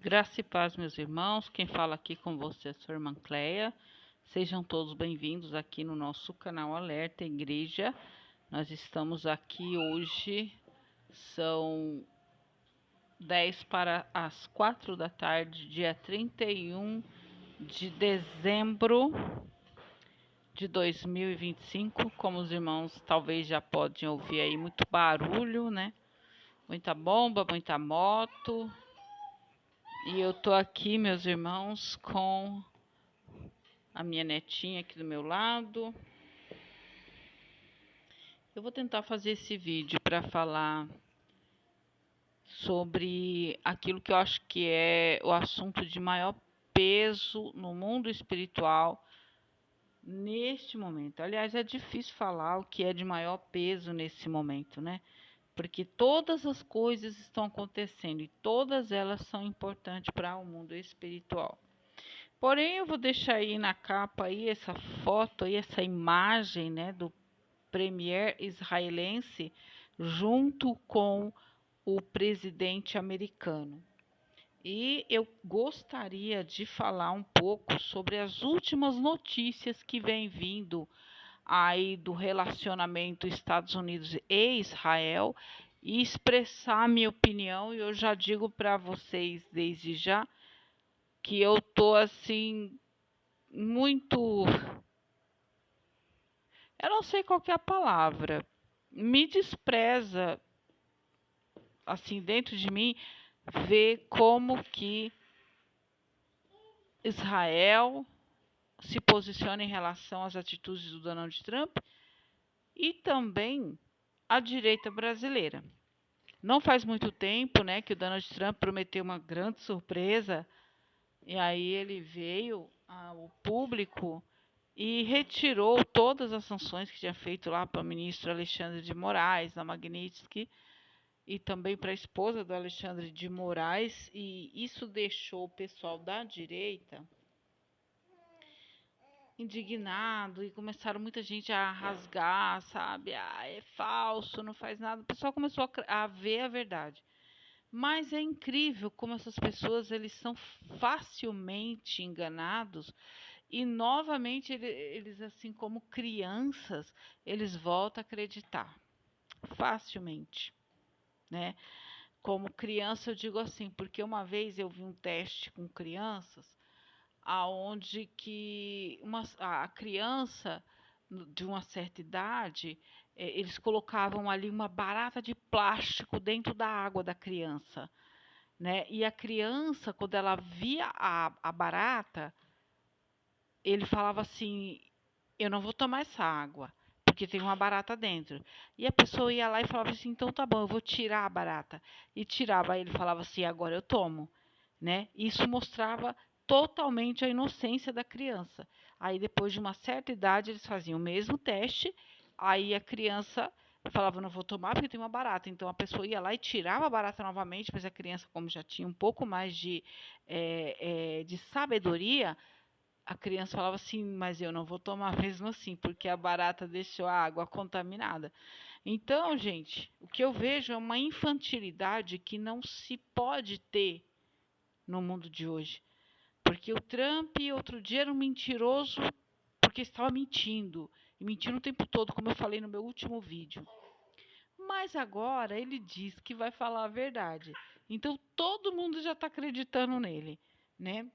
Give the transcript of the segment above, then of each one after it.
Graça e paz, meus irmãos. Quem fala aqui com você é a sua irmã Cleia. Sejam todos bem-vindos aqui no nosso canal Alerta Igreja. Nós estamos aqui hoje, são 10 para as 4 da tarde, dia 31 de dezembro de 2025. Como os irmãos talvez já podem ouvir aí, muito barulho, né? Muita bomba, muita moto. E eu tô aqui, meus irmãos, com a minha netinha aqui do meu lado. Eu vou tentar fazer esse vídeo para falar sobre aquilo que eu acho que é o assunto de maior peso no mundo espiritual neste momento. Aliás, é difícil falar o que é de maior peso nesse momento, né? Porque todas as coisas estão acontecendo e todas elas são importantes para o mundo espiritual. Porém, eu vou deixar aí na capa aí essa foto aí, essa imagem, né, do premier israelense junto com o presidente americano. E eu gostaria de falar um pouco sobre as últimas notícias que vem vindo aí do relacionamento Estados Unidos e Israel e expressar minha opinião. E eu já digo para vocês desde já que eu tô assim muito, eu não sei qual que é a palavra, me despreza assim dentro de mim ver como que Israel se posiciona em relação às atitudes do Donald Trump e também a direita brasileira. Não faz muito tempo, né, que o Donald Trump prometeu uma grande surpresa e aí ele veio ao público e retirou todas as sanções que tinha feito lá para o ministro Alexandre de Moraes, da Magnitsky, e também para a esposa do Alexandre de Moraes, e isso deixou o pessoal da direita indignado e começaram muita gente a rasgar, sabe? Ah, é falso, não faz nada. O pessoal começou a ver a verdade. Mas é incrível como essas pessoas eles são facilmente enganados e novamente eles assim como crianças, eles voltam a acreditar facilmente, né? Como criança eu digo assim, porque uma vez eu vi um teste com crianças aonde que a criança de uma certa idade, eles colocavam ali uma barata de plástico dentro da água da criança, né? E a criança, quando ela via a barata, ele falava assim: eu não vou tomar essa água, porque tem uma barata dentro. E a pessoa ia lá e falava assim: então tá bom, eu vou tirar a barata. E tirava, aí ele falava assim: agora eu tomo, né? Isso mostrava totalmente a inocência da criança. Aí depois de uma certa idade eles faziam o mesmo teste, aí a criança falava: não vou tomar porque tem uma barata. Então a pessoa ia lá e tirava a barata novamente, mas a criança, como já tinha um pouco mais de sabedoria, a criança falava assim: mas eu não vou tomar mesmo assim, porque a barata deixou a água contaminada. Então, gente, o que eu vejo é uma infantilidade que não se pode ter no mundo de hoje. Porque o Trump, outro dia, era um mentiroso porque estava mentindo. E mentindo o tempo todo, como eu falei no meu último vídeo. Mas agora ele diz que vai falar a verdade. Então todo mundo já está acreditando nele, né?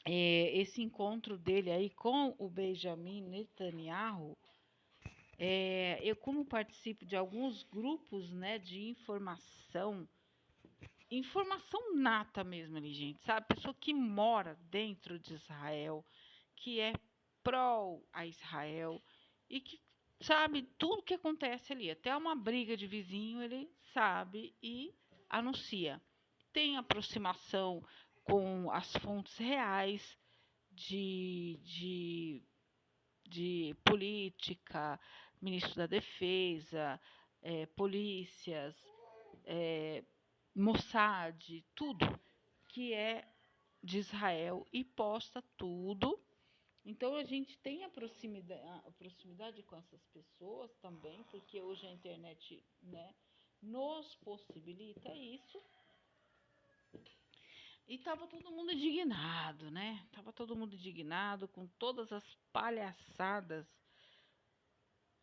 Esse encontro dele aí com o Benjamin Netanyahu, eu como participo de alguns grupos, né, de informação nata mesmo ali, gente, sabe? Pessoa que mora dentro de Israel, que é pró a Israel e que sabe tudo que acontece ali, até uma briga de vizinho ele sabe e anuncia. Tem aproximação com as fontes reais de, de, de política, ministro da Defesa, polícias, Mossad, tudo que é de Israel e posta tudo. Então a gente tem a proximidade com essas pessoas também, porque hoje a internet, né, nos possibilita isso. E tava todo mundo indignado, né? Tava todo mundo indignado com todas as palhaçadas,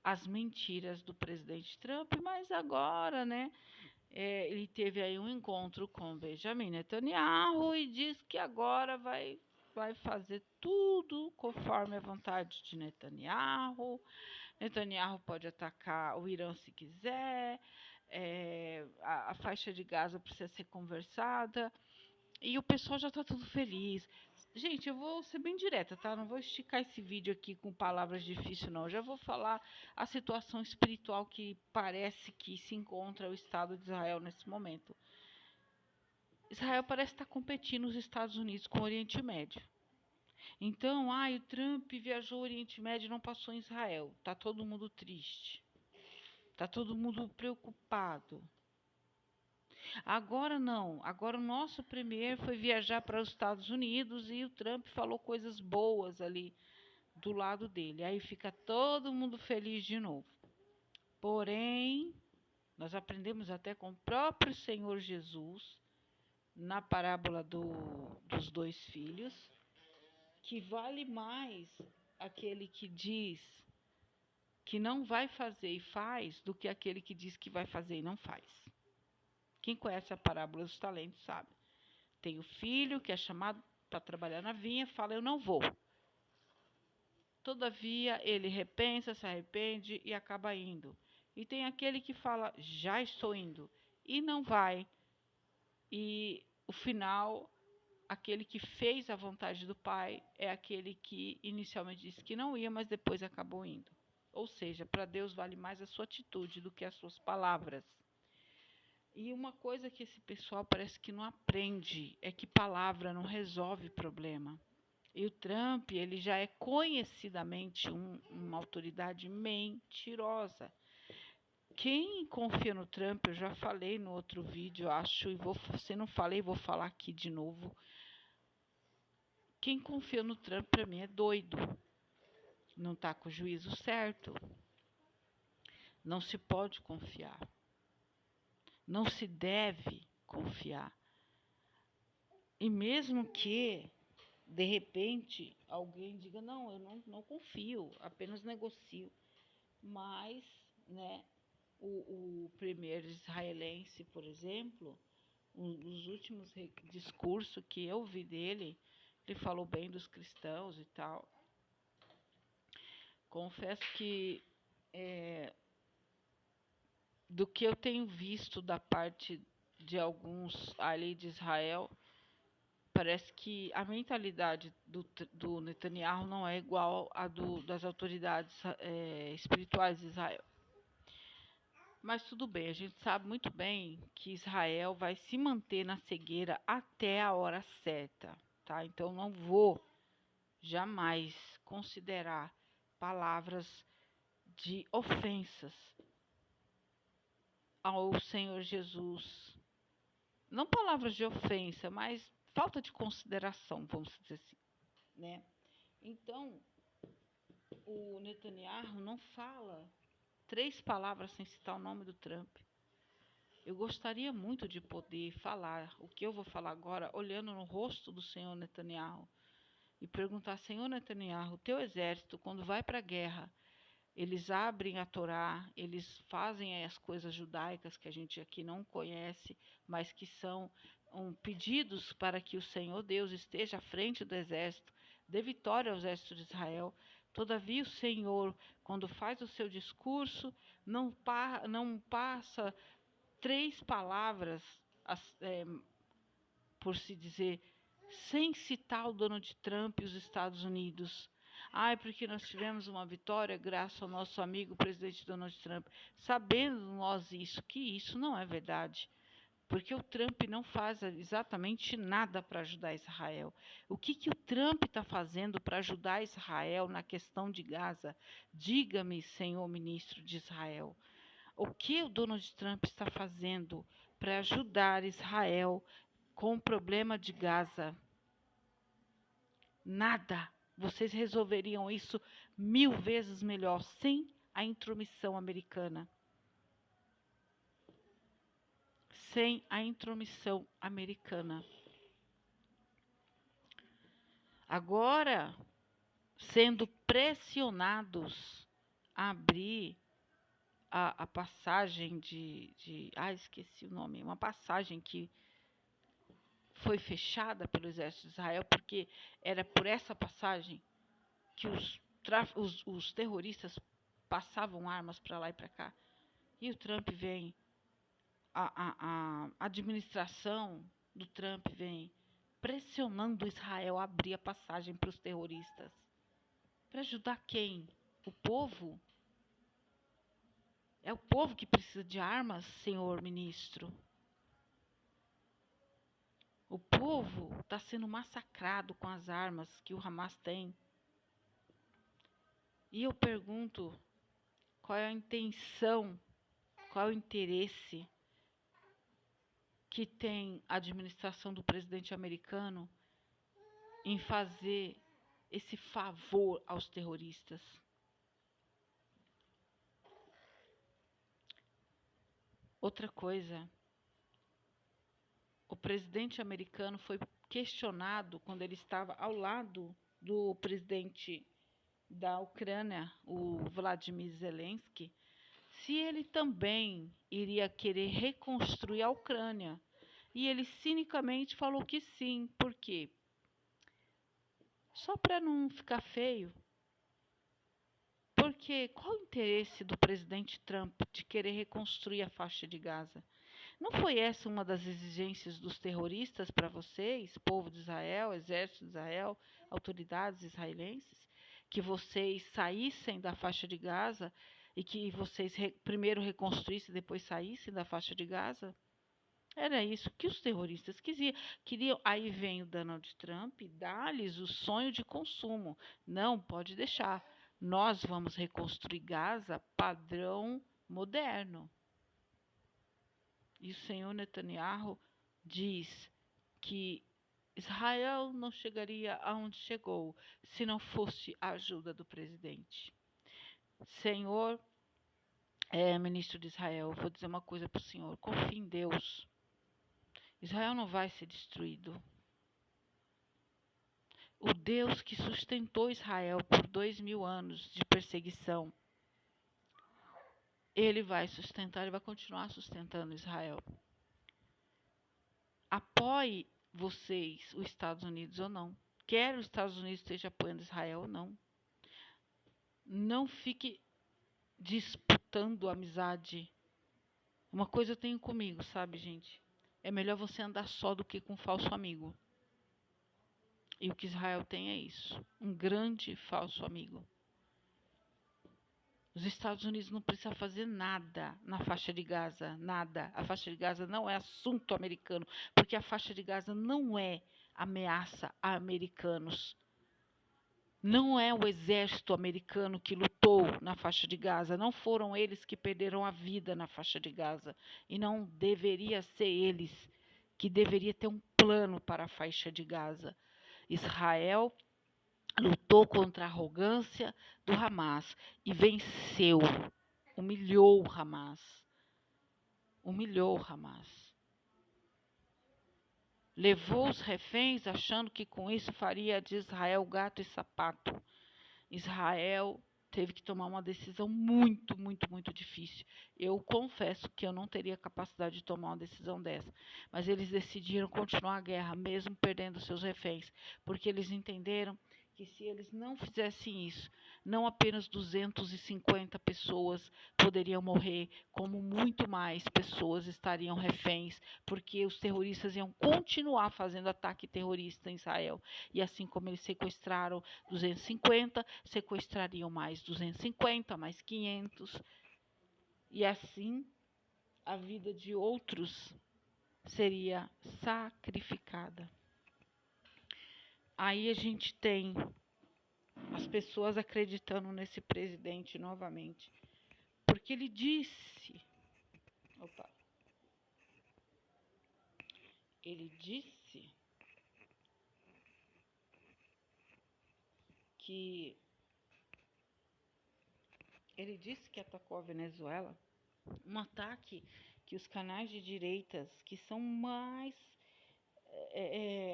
as mentiras do presidente Trump, mas agora, né? Ele teve aí um encontro com Benjamin Netanyahu e diz que agora vai fazer tudo conforme a vontade de Netanyahu. Netanyahu pode atacar o Irã se quiser, a faixa de Gaza precisa ser conversada e o pessoal já está tudo feliz. Gente, eu vou ser bem direta, tá? Não vou esticar esse vídeo aqui com palavras difíceis, não. Eu já vou falar a situação espiritual que parece que se encontra o Estado de Israel nesse momento. Israel parece estar competindo os Estados Unidos com o Oriente Médio. Então, o Trump viajou ao Oriente Médio e não passou em Israel. Tá todo mundo triste. Tá todo mundo preocupado. Agora não. Agora o nosso premier foi viajar para os Estados Unidos e o Trump falou coisas boas ali do lado dele. Aí fica todo mundo feliz de novo. Porém, nós aprendemos até com o próprio Senhor Jesus, na parábola dos dois filhos, que vale mais aquele que diz que não vai fazer e faz do que aquele que diz que vai fazer e não faz. Quem conhece a parábola dos talentos sabe. Tem o filho que é chamado para trabalhar na vinha, fala eu não vou. Todavia ele repensa, se arrepende e acaba indo. E tem aquele que fala já estou indo e não vai. E o final, aquele que fez a vontade do Pai é aquele que inicialmente disse que não ia, mas depois acabou indo. Ou seja, para Deus vale mais a sua atitude do que as suas palavras. E uma coisa que esse pessoal parece que não aprende é que palavra não resolve problema. E o Trump, ele já é conhecidamente uma autoridade mentirosa. Quem confia no Trump, eu já falei no outro vídeo, acho, se não falei, vou falar aqui de novo. Quem confia no Trump, para mim, é doido. Não está com o juízo certo. Não se pode confiar. Não se deve confiar. E mesmo que, de repente, alguém diga, não, eu não confio, apenas negocio. Mas, né, o premier israelense, por exemplo, um dos últimos discursos que eu vi dele, ele falou bem dos cristãos e tal. Confesso que do que eu tenho visto da parte de alguns ali de Israel, parece que a mentalidade do Netanyahu não é igual à das autoridades espirituais de Israel. Mas tudo bem, a gente sabe muito bem que Israel vai se manter na cegueira até a hora certa, tá? Então não vou jamais considerar palavras de ofensas ao Senhor Jesus. Não palavras de ofensa, mas falta de consideração, vamos dizer assim, né? Então, o Netanyahu não fala 3 palavras sem citar o nome do Trump. Eu gostaria muito de poder falar o que eu vou falar agora, olhando no rosto do senhor Netanyahu e perguntar, Senhor Netanyahu, teu exército, quando vai para a guerra, eles abrem a Torá, eles fazem as coisas judaicas que a gente aqui não conhece, mas que são pedidos para que o Senhor Deus esteja à frente do exército, dê vitória ao exército de Israel. Todavia o Senhor, quando faz o seu discurso, não passa 3 palavras, por se dizer, sem citar o Donald Trump e os Estados Unidos. Porque nós tivemos uma vitória graças ao nosso amigo presidente Donald Trump. Sabendo nós que isso não é verdade. Porque o Trump não faz exatamente nada para ajudar Israel. O que o Trump está fazendo para ajudar Israel na questão de Gaza? Diga-me, senhor ministro de Israel. O que o Donald Trump está fazendo para ajudar Israel com o problema de Gaza? Nada. Vocês resolveriam isso 1000 vezes melhor sem a intromissão americana. Sem a intromissão americana. Agora, sendo pressionados a abrir a passagem esqueci o nome, uma passagem que foi fechada pelo exército de Israel, porque era por essa passagem que os terroristas passavam armas para lá e para cá. E o Trump vem, a administração do Trump vem pressionando Israel a abrir a passagem para os terroristas. Para ajudar quem? O povo? É o povo que precisa de armas, senhor ministro. O povo está sendo massacrado com as armas que o Hamas tem. E eu pergunto, qual é a intenção, qual é o interesse que tem a administração do presidente americano em fazer esse favor aos terroristas? Outra coisa, o presidente americano foi questionado quando ele estava ao lado do presidente da Ucrânia, o Vladimir Zelensky, se ele também iria querer reconstruir a Ucrânia. E ele cinicamente falou que sim. Por quê? Só para não ficar feio. Porque qual o interesse do presidente Trump de querer reconstruir a faixa de Gaza? Não foi essa uma das exigências dos terroristas para vocês, povo de Israel, exército de Israel, autoridades israelenses? Que vocês saíssem da faixa de Gaza e que vocês primeiro reconstruíssem e depois saíssem da faixa de Gaza? Era isso que os terroristas queriam. Aí vem o Donald Trump e dá-lhes o sonho de consumo. Não, pode deixar. Nós vamos reconstruir Gaza padrão moderno. E o senhor Netanyahu diz que Israel não chegaria aonde chegou se não fosse a ajuda do presidente. Senhor ministro de Israel, vou dizer uma coisa para o senhor. Confie em Deus. Israel não vai ser destruído. O Deus que sustentou Israel por 2000 anos de perseguição, ele vai sustentar, ele vai continuar sustentando Israel. Apoie vocês, os Estados Unidos ou não. Quer os Estados Unidos esteja apoiando Israel ou não. Não fique disputando amizade. Uma coisa eu tenho comigo, sabe, gente? É melhor você andar só do que com um falso amigo. E o que Israel tem é isso, um grande falso amigo. Os Estados Unidos não precisam fazer nada na faixa de Gaza, nada. A faixa de Gaza não é assunto americano, porque a faixa de Gaza não é ameaça a americanos. Não é o exército americano que lutou na faixa de Gaza, não foram eles que perderam a vida na faixa de Gaza. E não deveria ser eles que deveria ter um plano para a faixa de Gaza. Israel lutou contra a arrogância do Hamas e venceu, humilhou o Hamas. Humilhou o Hamas. Levou os reféns achando que com isso faria de Israel gato e sapato. Israel teve que tomar uma decisão muito, muito, muito difícil. Eu confesso que eu não teria capacidade de tomar uma decisão dessa. Mas eles decidiram continuar a guerra, mesmo perdendo seus reféns, porque eles entenderam que se eles não fizessem isso, não apenas 250 pessoas poderiam morrer, como muito mais pessoas estariam reféns, porque os terroristas iam continuar fazendo ataque terrorista em Israel. E assim como eles sequestraram 250, sequestrariam mais 250, mais 500. E assim a vida de outros seria sacrificada. Aí a gente tem as pessoas acreditando nesse presidente novamente. Porque ele disse... Ele disse que... Ele disse que atacou a Venezuela. Um ataque que os canais de direitas, que são mais...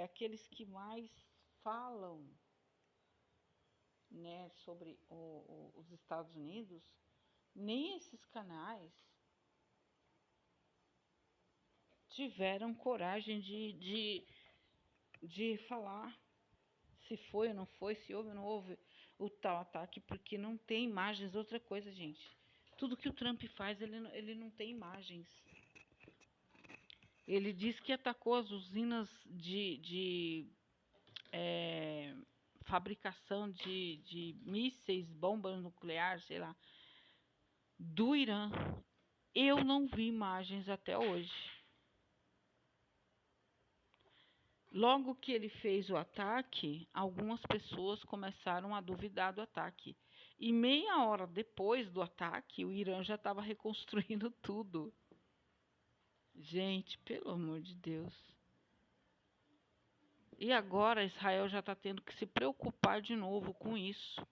aqueles que mais falam né, sobre os Estados Unidos, nem esses canais tiveram coragem de falar se foi ou não foi, se houve ou não houve o tal ataque, porque não tem imagens. Outra coisa, gente, tudo que o Trump faz, ele não tem imagens. Ele diz que atacou as usinas de fabricação de mísseis, bombas nucleares, sei lá, do Irã. Eu não vi imagens até hoje. Logo que ele fez o ataque, algumas pessoas começaram a duvidar do ataque. E meia hora depois do ataque, o Irã já estava reconstruindo tudo. Gente, pelo amor de Deus. E agora Israel já está tendo que se preocupar de novo com isso.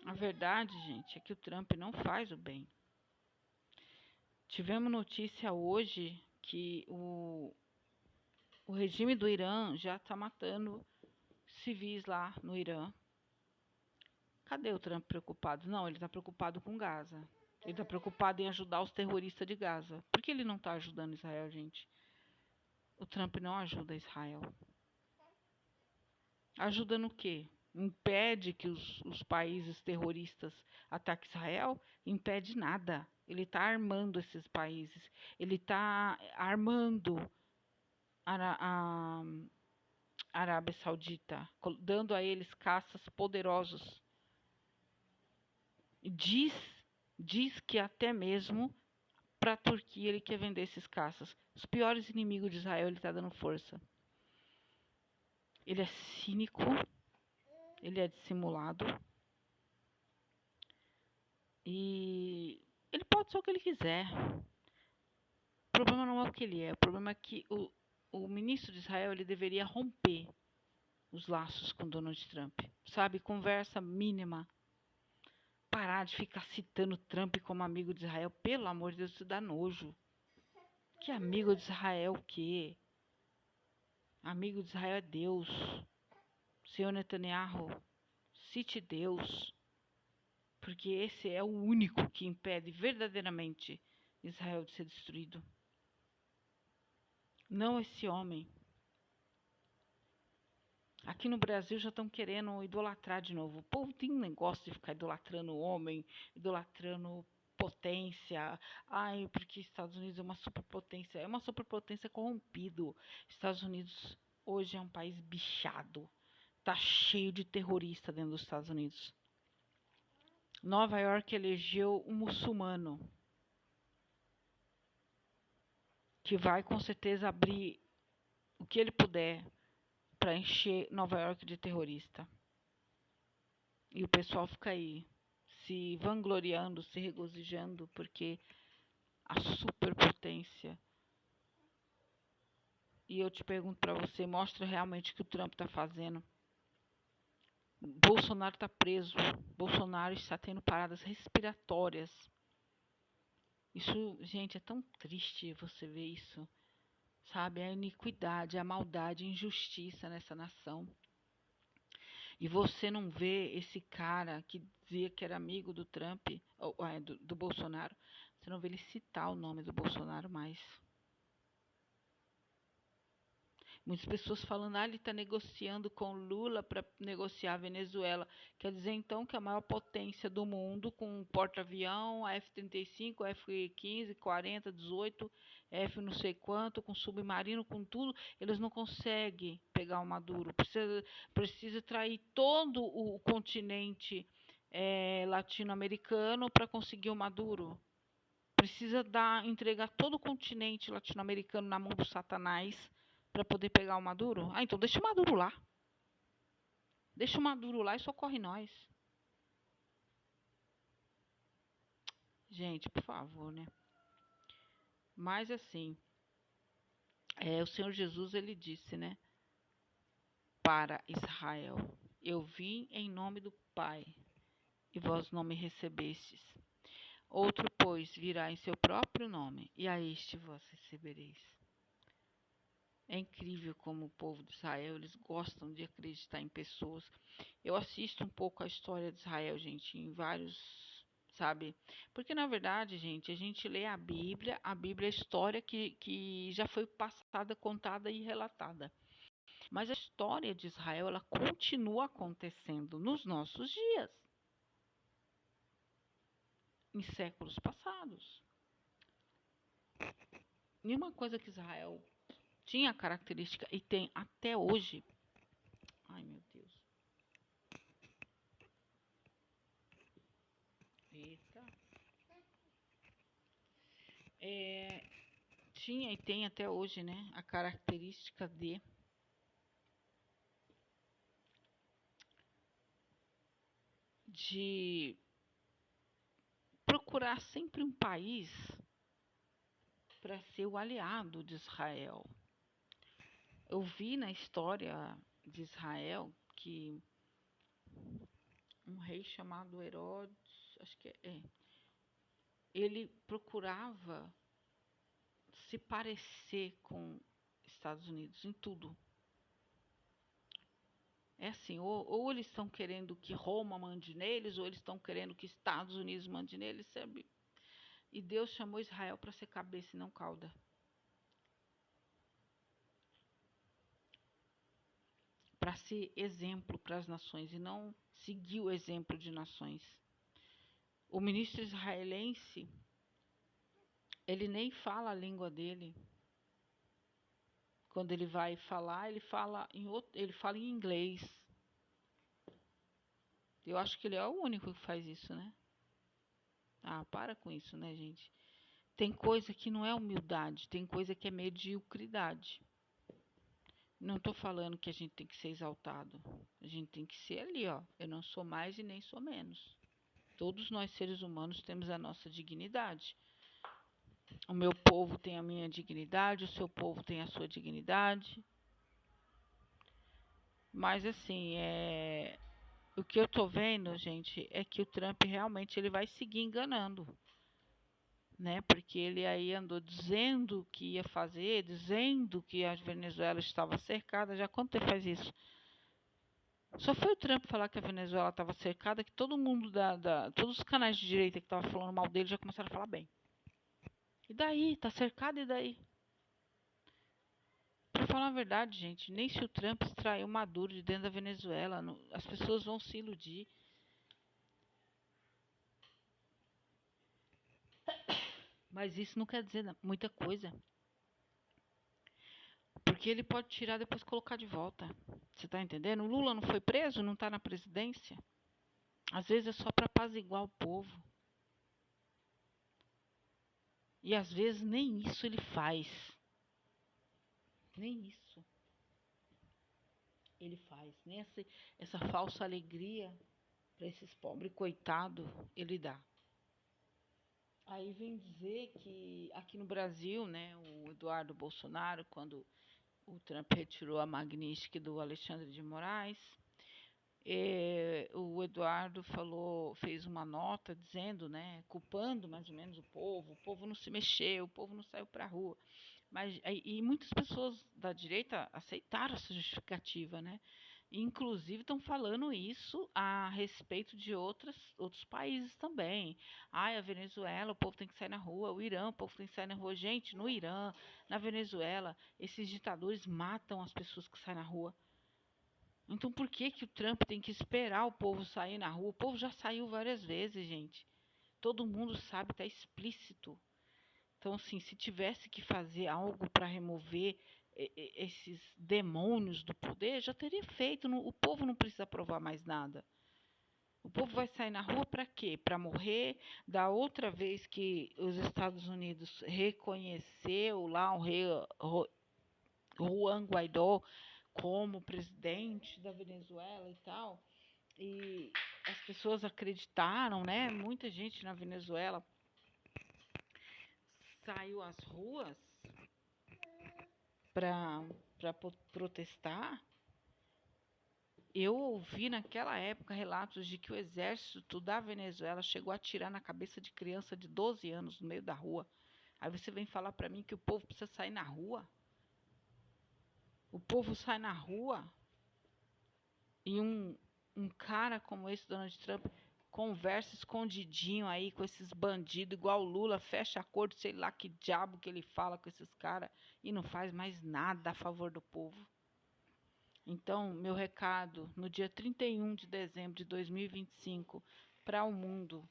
A verdade, gente, é que o Trump não faz o bem. Tivemos notícia hoje que o regime do Irã já está matando civis lá no Irã. Cadê o Trump preocupado? Não, ele está preocupado com Gaza. Ele está preocupado em ajudar os terroristas de Gaza. Por que ele não está ajudando Israel, gente? O Trump não ajuda Israel. Ajuda no quê? Impede que os países terroristas ataquem Israel? Impede nada. Ele está armando esses países. Ele está armando a Arábia Saudita, dando a eles caças poderosos. Diz que até mesmo para a Turquia ele quer vender esses caças. Os piores inimigos de Israel ele está dando força. Ele é cínico, ele é dissimulado e ele pode ser o que ele quiser. O problema não é o que ele é, o problema é que o ministro de Israel ele deveria romper os laços com Donald Trump, sabe? Conversa mínima. Parar de ficar citando Trump como amigo de Israel. Pelo amor de Deus, isso dá nojo. Que amigo de Israel o quê? Amigo de Israel é Deus. Senhor Netanyahu, cite Deus, porque esse é o único que impede verdadeiramente Israel de ser destruído. Não esse homem. Aqui no Brasil já estão querendo idolatrar de novo. O povo tem um negócio de ficar idolatrando o homem, idolatrando potência. Ai, porque Estados Unidos é uma superpotência. É uma superpotência corrompido. Estados Unidos hoje é um país bichado. Tá cheio de terrorista dentro dos Estados Unidos. Nova York elegeu um muçulmano que vai com certeza abrir o que ele puder para encher Nova York de terrorista. E o pessoal fica aí se vangloriando, se regozijando, porque a superpotência. E eu te pergunto para você, mostra realmente o que o Trump está fazendo. Bolsonaro está preso. Bolsonaro está tendo paradas respiratórias. Isso, gente, é tão triste você ver isso. Sabe, a iniquidade, a maldade, a injustiça nessa nação. E você não vê esse cara que dizia que era amigo do Trump, ou, do Bolsonaro, você não vê ele citar o nome do Bolsonaro mais. Muitas pessoas falando, ele está negociando com Lula para negociar a Venezuela. Quer dizer, então, que a maior potência do mundo, com porta-avião, F-35, F-15, 40, 18, F não sei quanto, com submarino, com tudo, eles não conseguem pegar o Maduro. Precisa trair todo o continente latino-americano para conseguir o Maduro. Precisa entregar todo o continente latino-americano na mão do Satanás para poder pegar o Maduro? Ah, então deixa o Maduro lá. Deixa o Maduro lá e socorre nós. Gente, por favor, né? Mas assim, o Senhor Jesus, ele disse, né? Para Israel, eu vim em nome do Pai, e vós não me recebestes. Outro, pois, virá em seu próprio nome, e a este vós recebereis. É incrível como o povo de Israel, eles gostam de acreditar em pessoas. Eu assisto um pouco a história de Israel, gente, em vários, sabe? Porque na verdade, gente, a gente lê a Bíblia é história que já foi passada, contada e relatada. Mas a história de Israel, ela continua acontecendo nos nossos dias, em séculos passados. E uma coisa que Israel tinha característica e tem até hoje. Ai, meu Deus. Eita. É, tinha e tem até hoje, né? A característica de procurar sempre um país para ser o aliado de Israel. Eu vi na história de Israel que um rei chamado Herodes, acho que ele procurava se parecer com Estados Unidos em tudo. É assim, ou eles estão querendo que Roma mande neles, ou eles estão querendo que Estados Unidos mande neles, sabe? E Deus chamou Israel para ser cabeça e não cauda. Para ser exemplo para as nações e não seguir o exemplo de nações. O ministro israelense, ele nem fala a língua dele. Quando ele vai falar, ele fala em inglês. Eu acho que ele é o único que faz isso, né? Ah, para com isso, né, gente? Tem coisa que não é humildade, tem coisa que é mediocridade. Não estou falando que a gente tem que ser exaltado. A gente tem que ser ali, ó. Eu não sou mais e nem sou menos. Todos nós seres humanos temos a nossa dignidade. O meu povo tem a minha dignidade, o seu povo tem a sua dignidade. Mas assim, o que eu tô vendo, gente, é que o Trump realmente ele vai seguir enganando, né? Porque ele aí andou dizendo que ia fazer, dizendo que a Venezuela estava cercada. Já quanto tempo faz isso? Só foi o Trump falar que a Venezuela estava cercada que todo mundo todos os canais de direita que estavam falando mal dele já começaram a falar bem. E daí? Tá cercado e daí? Pra falar a verdade, gente, nem se o Trump extrair o Maduro de dentro da Venezuela, as pessoas vão se iludir. Mas isso não quer dizer muita coisa. Porque ele pode tirar e depois colocar de volta. Você tá entendendo? O Lula não foi preso, não tá na presidência. Às vezes é só para apaziguar o povo. E às vezes nem isso ele faz. Nem isso ele faz. Nem essa falsa alegria para esses pobres coitados ele dá. Aí vem dizer que aqui no Brasil, né, o Eduardo Bolsonaro, quando o Trump retirou a Magnitsky do Alexandre de Moraes, o Eduardo fez uma nota dizendo, né, culpando mais ou menos o povo não se mexeu, o povo não saiu para a rua. Mas, e muitas pessoas da direita aceitaram essa justificativa, né? Inclusive estão falando isso a respeito de outros países também. Ai, a Venezuela, o povo tem que sair na rua. O Irã, o povo tem que sair na rua. Gente, no Irã, na Venezuela, esses ditadores matam as pessoas que saem na rua. Então por que que o Trump tem que esperar o povo sair na rua? O povo já saiu várias vezes, gente. Todo mundo sabe, está explícito. Então, assim, se tivesse que fazer algo para remover esses demônios do poder, já teria feito. O povo não precisa provar mais nada. O povo vai sair na rua para quê? Para morrer? Da outra vez que os Estados Unidos reconheceu lá o rei Juan Guaidó como presidente da Venezuela e tal, e as pessoas acreditaram, né? Muita gente na Venezuela saiu às ruas para protestar. Eu ouvi naquela época relatos de que o exército da Venezuela chegou a atirar na cabeça de criança de 12 anos no meio da rua. Aí você vem falar para mim que o povo precisa sair na rua? O povo sai na rua e um cara como esse, Donald Trump, conversa escondidinho aí com esses bandidos, igual o Lula, fecha acordo, sei lá que diabo que ele fala com esses caras e não faz mais nada a favor do povo. Então, meu recado, no dia 31 de dezembro de 2025, para o mundo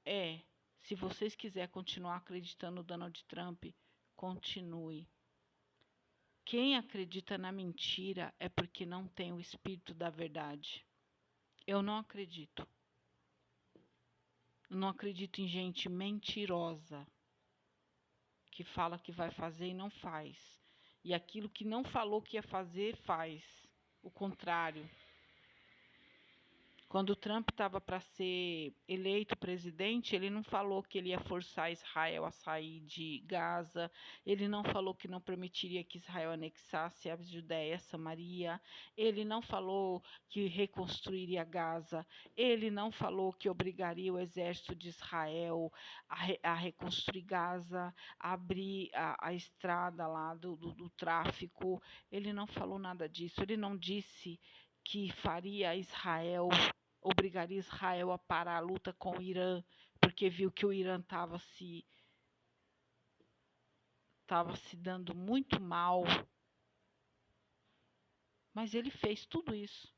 é: se vocês quiserem continuar acreditando no Donald Trump, continue. Quem acredita na mentira é porque não tem o espírito da verdade. Eu não acredito. Eu não acredito em gente mentirosa que fala que vai fazer e não faz. E aquilo que não falou que ia fazer, faz. O contrário. Quando o Trump estava para ser eleito presidente, ele não falou que ele ia forçar Israel a sair de Gaza, ele não falou que não permitiria que Israel anexasse a Judéia, Samaria, ele não falou que reconstruiria Gaza, ele não falou que obrigaria o exército de Israel a reconstruir Gaza, a abrir a estrada lá do tráfico, ele não falou nada disso, ele não disse que faria obrigaria Israel a parar a luta com o Irã, porque viu que o Irã estava se dando muito mal. Mas ele fez tudo isso.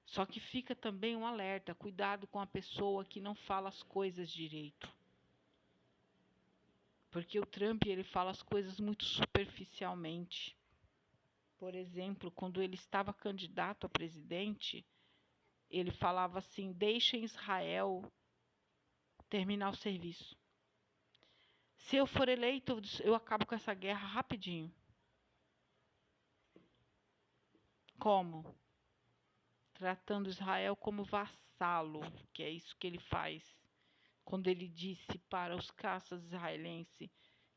Só que fica também um alerta, cuidado com a pessoa que não fala as coisas direito. Porque o Trump, ele fala as coisas muito superficialmente. Por exemplo, quando ele estava candidato a presidente, ele falava assim: deixem Israel terminar o serviço. Se eu for eleito, eu acabo com essa guerra rapidinho. Como? Tratando Israel como vassalo, que é isso que ele faz. Quando ele disse para os caças israelenses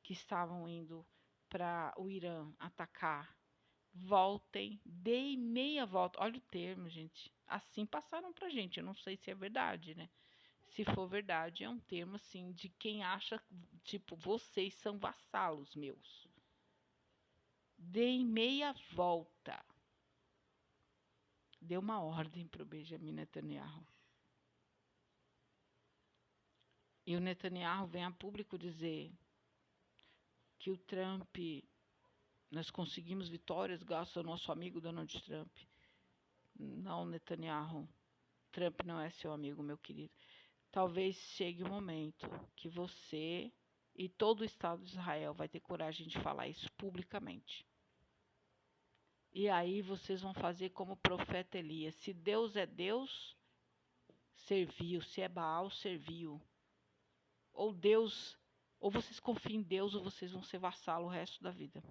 que estavam indo para o Irã atacar: voltem, deem meia volta. Olha o termo, gente. Assim passaram para a gente. Eu não sei se é verdade, né? Se for verdade, é um termo assim de quem acha, tipo, vocês são vassalos meus. Deem meia volta. Deu uma ordem para o Benjamin Netanyahu. E o Netanyahu vem a público dizer que o Trump, nós conseguimos vitórias graças ao nosso amigo Donald Trump. Não, Netanyahu, Trump não é seu amigo, meu querido. Talvez chegue o momento que você e todo o Estado de Israel vai ter coragem de falar isso publicamente. E aí vocês vão fazer como o profeta Elias. Se Deus é Deus, serviu. Se é Baal, serviu. Ou Deus, ou vocês confiam em Deus, ou vocês vão ser vassalo o resto da vida.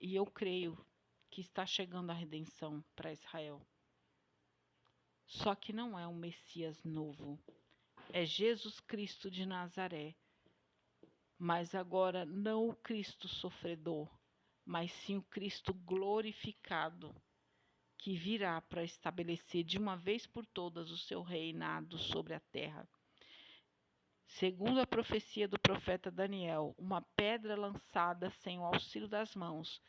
E eu creio que está chegando a redenção para Israel. Só que não é um Messias novo. É Jesus Cristo de Nazaré. Mas agora não o Cristo sofredor, mas sim o Cristo glorificado, que virá para estabelecer de uma vez por todas o seu reinado sobre a terra. Segundo a profecia do profeta Daniel, uma pedra lançada sem o auxílio das mãos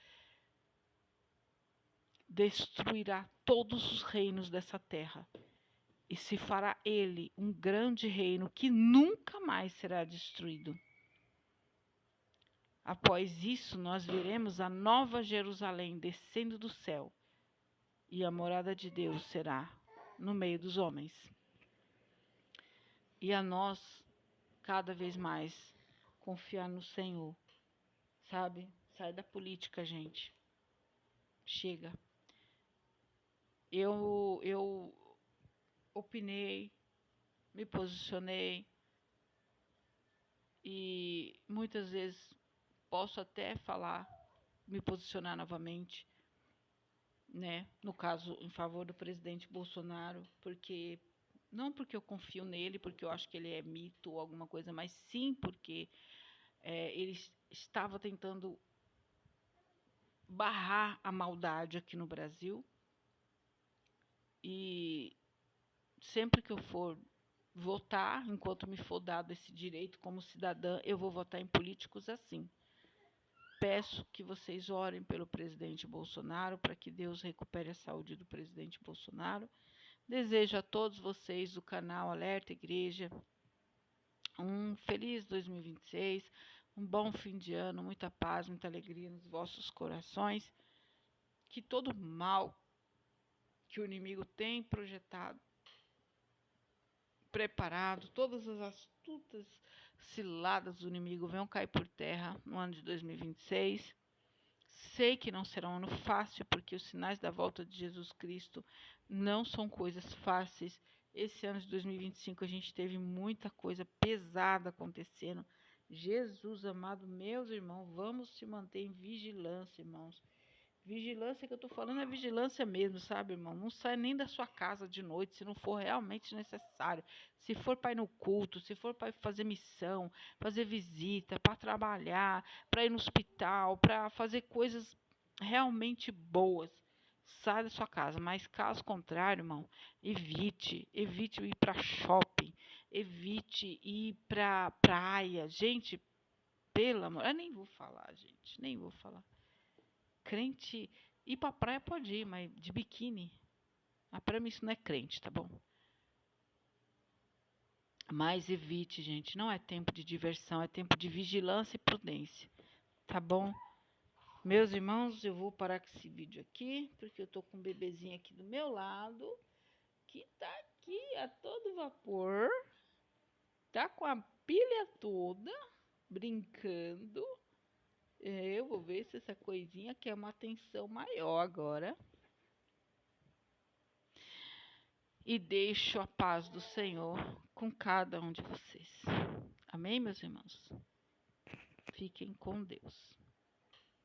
destruirá todos os reinos dessa terra, e se fará ele um grande reino que nunca mais será destruído. Após isso, nós veremos a nova Jerusalém descendo do céu, e a morada de Deus será no meio dos homens. E a nós, cada vez mais, confiar no Senhor, sabe? Sai da política, gente. Chega. Eu opinei, me posicionei e muitas vezes posso até falar, me posicionar novamente, né? No caso, em favor do presidente Bolsonaro, não porque eu confio nele, porque eu acho que ele é mito ou alguma coisa, mas sim porque ele estava tentando barrar a maldade aqui no Brasil. E sempre que eu for votar, enquanto me for dado esse direito como cidadã, eu vou votar em políticos assim. peço que vocês orem pelo presidente Bolsonaro, para que Deus recupere a saúde do presidente Bolsonaro. Desejo a todos vocês do canal Alerta Igreja um feliz 2026, um bom fim de ano, muita paz, muita alegria nos vossos corações. Que todo mal que o inimigo tem projetado, preparado, todas as astutas ciladas do inimigo venham cair por terra no ano de 2026. Sei que não será um ano fácil, porque os sinais da volta de Jesus Cristo não são coisas fáceis. Esse ano de 2025 a gente teve muita coisa pesada acontecendo. Jesus amado, meus irmãos, vamos se manter em vigilância, irmãos. Vigilância que eu tô falando é vigilância mesmo, sabe, irmão? Não sai nem da sua casa de noite se não for realmente necessário. Se for para ir no culto, se for para fazer missão, fazer visita, para trabalhar, para ir no hospital, para fazer coisas realmente boas, sai da sua casa. Mas caso contrário, irmão, evite ir para shopping, evite ir para praia. Gente, pelo amor, eu nem vou falar, gente, nem vou falar. Crente, ir pra praia pode ir, mas de biquíni. Mas pra mim isso não é crente, tá bom? Mas evite, gente. Não é tempo de diversão, é tempo de vigilância e prudência. Tá bom? Meus irmãos, eu vou parar com esse vídeo aqui, porque eu tô com um bebezinho aqui do meu lado, que tá aqui a todo vapor, tá com a pilha toda, brincando. Eu vou ver se essa coisinha quer uma atenção maior agora. E deixo a paz do Senhor com cada um de vocês. Amém, meus irmãos? Fiquem com Deus.